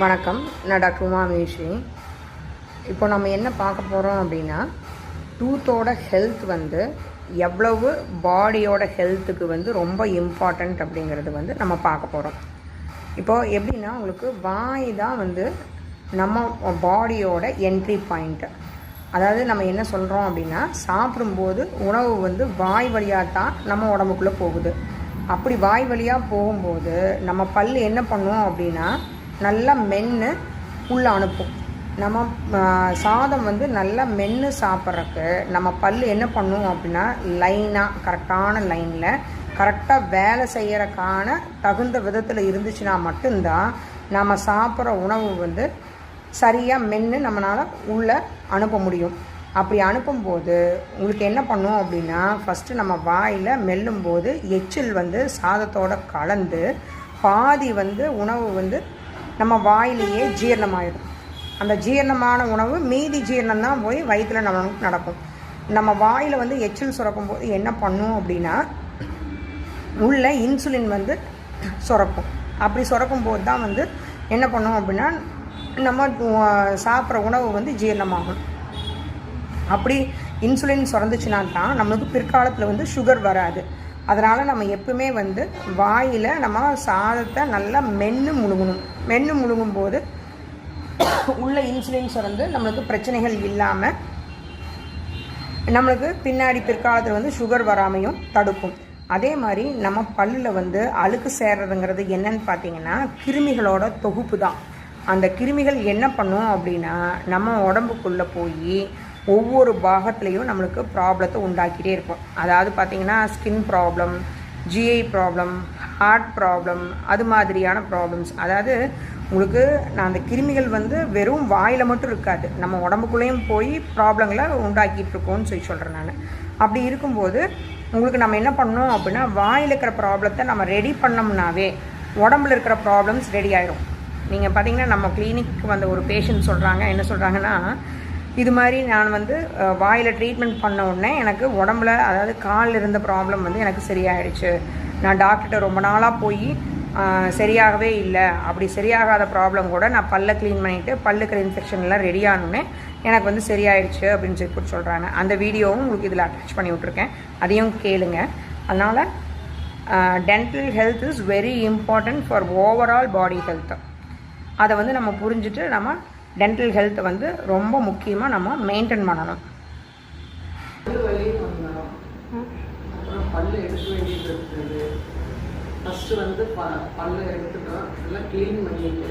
வணக்கம், நான் டாக்டர் உமா மீஷி. இப்போ நம்ம என்ன பார்க்க போகிறோம் அப்படின்னா, டூத்தோட ஹெல்த் எவ்வளவு பாடியோட ஹெல்த்துக்கு ரொம்ப இம்பார்ட்டண்ட் அப்படிங்கிறது நம்ம பார்க்க போகிறோம். இப்போது எப்படின்னா, உங்களுக்கு வாய் தான் நம்ம பாடியோட என்ட்ரி பாயிண்ட்டு. அதாவது நம்ம என்ன சொல்கிறோம் அப்படின்னா, சாப்பிடும்போது உணவு வாய் வழியாக தான் நம்ம உடம்புக்குள்ளே போகுது. அப்படி வாய் வழியாக போகும்போது நம்ம பல் என்ன பண்ணுவோம் அப்படின்னா, நல்லா மென்று உள்ளே அனுப்பும். நம்ம சாதம் நல்லா மென்று சாப்பிட்றக்கு நம்ம பல் என்ன பண்ணுவோம் அப்படின்னா, லைனாக கரெக்டான லைனில் கரெக்டாக வேலை செய்கிறக்கான தகுந்த விதத்தில் இருந்துச்சுன்னா மட்டும்தான் நம்ம சாப்பிட்ற உணவு சரியாக மென்று நம்மளால் உள்ளே அனுப்ப முடியும். அப்படி அனுப்பும்போது உங்களுக்கு என்ன பண்ணும் அப்படின்னா, ஃபஸ்ட்டு நம்ம வாயில் மெல்லும்போது எச்சில் சாதத்தோடு கலந்து பாதி உணவு நம்ம வாயிலேயே ஜீரணமாயிடும். அந்த ஜீரணமான உணவு மீதி ஜீரணம் தான் போய் வயிற்றில் நமக்கு நடக்கும். நம்ம வாயில் எச்சில் சுரக்கும்போது என்ன பண்ணும் அப்படின்னா, உள்ள இன்சுலின் சுரக்கும். அப்படி சுரக்கும்போது தான் என்ன பண்ணும் அப்படின்னா, நம்ம சாப்பிட்ற உணவு ஜீரணமாகும். அப்படி இன்சுலின் சுரந்துச்சுன்னா தான் நம்மளுக்கு பிற்காலத்தில் சுகர் வராது. அதனால் நம்ம எப்பவுமே வாயில் நம்ம சாதத்தை நல்லா மென்று முழுங்கும்போது உள்ள இன்சுலின் சுரந்து நம்மளுக்கு பிரச்சனைகள் இல்லாமல் நம்மளுக்கு பின்னாடி பிற்காலத்தில் சுகர் வராமையும் தடுக்கும். அதே மாதிரி நம்ம பல்லில் அழுக்கு சேர்றதுங்கிறது என்னன்னு பார்த்தீங்கன்னா, கிருமிகளோட தொகுப்பு தான். அந்த கிருமிகள் என்ன பண்ணும் அப்படின்னா, நம்ம உடம்புக்குள்ளே போய் ஒவ்வொரு பாகத்துலேயும் நம்மளுக்கு ப்ராப்ளத்தை உண்டாக்கிட்டே இருக்கும். அதாவது பார்த்திங்கன்னா, skin problem, GI problem, heart problem, அது மாதிரியான ப்ராப்ளம்ஸ். அதாவது உங்களுக்கு அந்த கிருமிகள் வெறும் வாயில் மட்டும் இருக்காது, நம்ம உடம்புக்குள்ளேயும் போய் ப்ராப்ளங்களை உண்டாக்கிட்டு இருக்கோன்னு சொல்கிறேன் நான். அப்படி இருக்கும்போது உங்களுக்கு நம்ம என்ன பண்ணணும் அப்படின்னா, வாயில் இருக்கிற ப்ராப்ளத்தை நம்ம ரெடி பண்ணோம்னாவே உடம்புல இருக்கிற ப்ராப்ளம்ஸ் ரெடி ஆகிடும். நீங்கள் பார்த்தீங்கன்னா, நம்ம கிளினிக்கு ஒரு பேஷண்ட் சொல்கிறாங்க, என்ன சொல்கிறாங்கன்னா, இது மாதிரி நான் வாயில் ட்ரீட்மெண்ட் பண்ண உடனே எனக்கு உடம்புல, அதாவது காலில் இருந்த ப்ராப்ளம் எனக்கு சரியாயிடுச்சு. நான் டாக்டர்கிட்ட ரொம்ப நாளாக போய் சரியாகவே இல்லை. அப்படி சரியாகாத ப்ராப்ளம் கூட நான் பல்லை க்ளீன் பண்ணிவிட்டு பல்லுக்கிற இன்ஃபெக்ஷன்லாம் ரெடி ஆனோடனே எனக்கு சரியாயிடுச்சு அப்படின்னு சொல்லி சொல்கிறாங்க. அந்த வீடியோவும் உங்களுக்கு இதில் அட்டாச் பண்ணி விட்ருக்கேன், அதையும் கேளுங்க. அதனால் dental health is very important for overall body health. அதை நம்ம புரிஞ்சுட்டு நம்ம டென்டல் ஹெல்த்தை ரொம்ப முக்கியமாக நம்ம மெயின்டைன் பண்ணணும். பல்லு எடுக்க வேண்டியது இருக்குது. ஃபஸ்ட்டு பல்லு எடுத்துட்டோம், நல்லா க்ளீன் பண்ணிட்டு